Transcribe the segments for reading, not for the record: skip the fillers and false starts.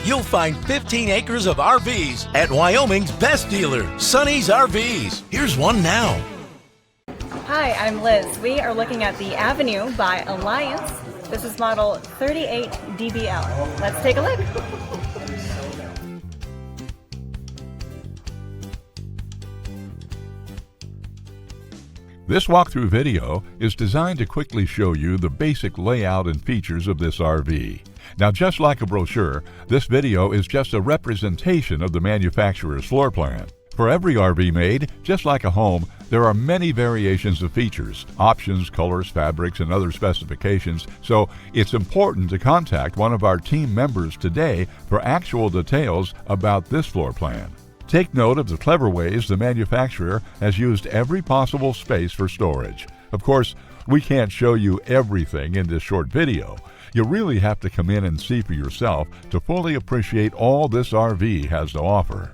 you'll find 15 acres of RVs at Wyoming's best dealer, Sonny's RVs. Here's one now. Hi, I'm Liz. We are looking at the Avenue by Alliance. This is model 38DBL. Let's take a look. This walkthrough video is designed to quickly show you the basic layout and features of this RV. Now, just like a brochure, this video is just a representation of the manufacturer's floor plan. For every RV made, just like a home, there are many variations of features, options, colors, fabrics, and other specifications, so it's important to contact one of our team members today for actual details about this floor plan. Take note of the clever ways the manufacturer has used every possible space for storage. Of course, we can't show you everything in this short video. You really have to come in and see for yourself to fully appreciate all this RV has to offer.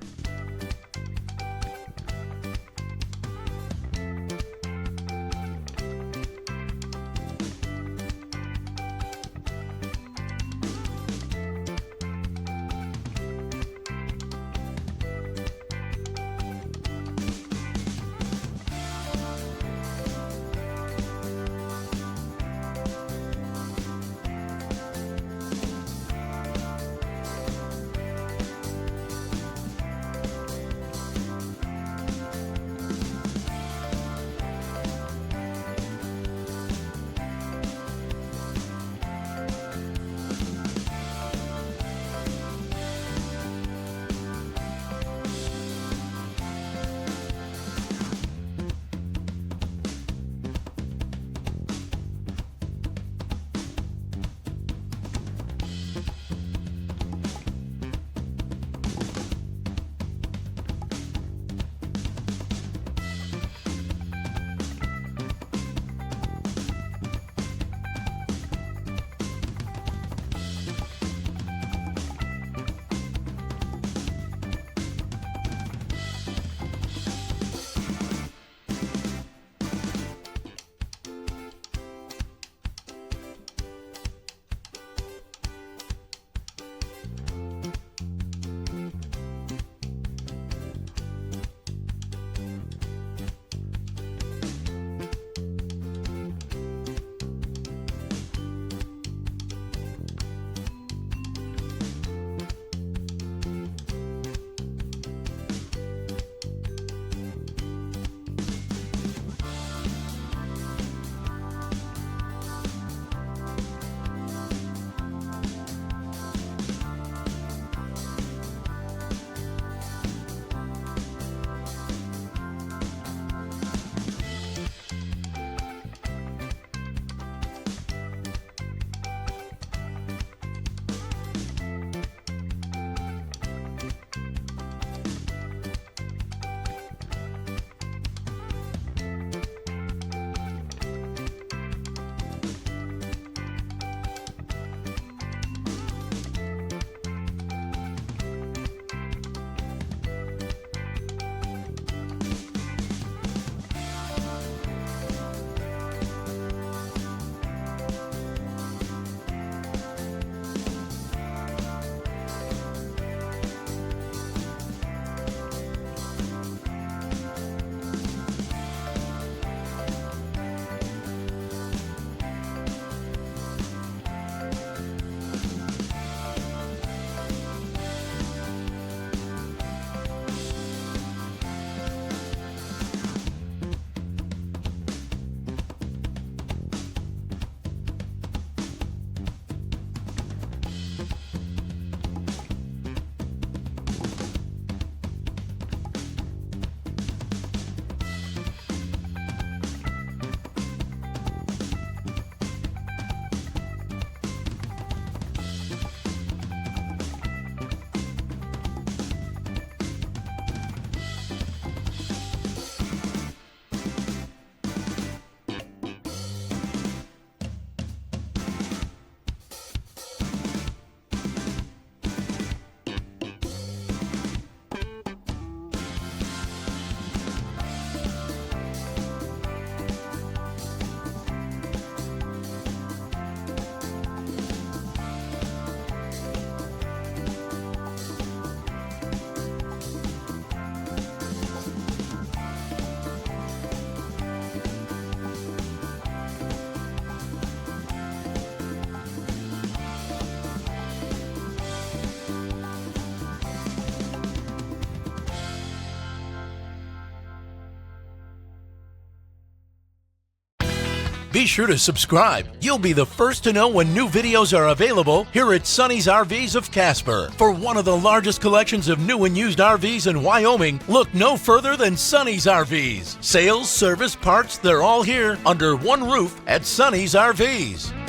Be sure to subscribe. You'll be the first to know when new videos are available here at Sonny's RVs of Casper. For one of the largest collections of new and used RVs in Wyoming, look no further than Sonny's RVs. Sales, service, parts, they're all here under one roof at Sonny's RVs.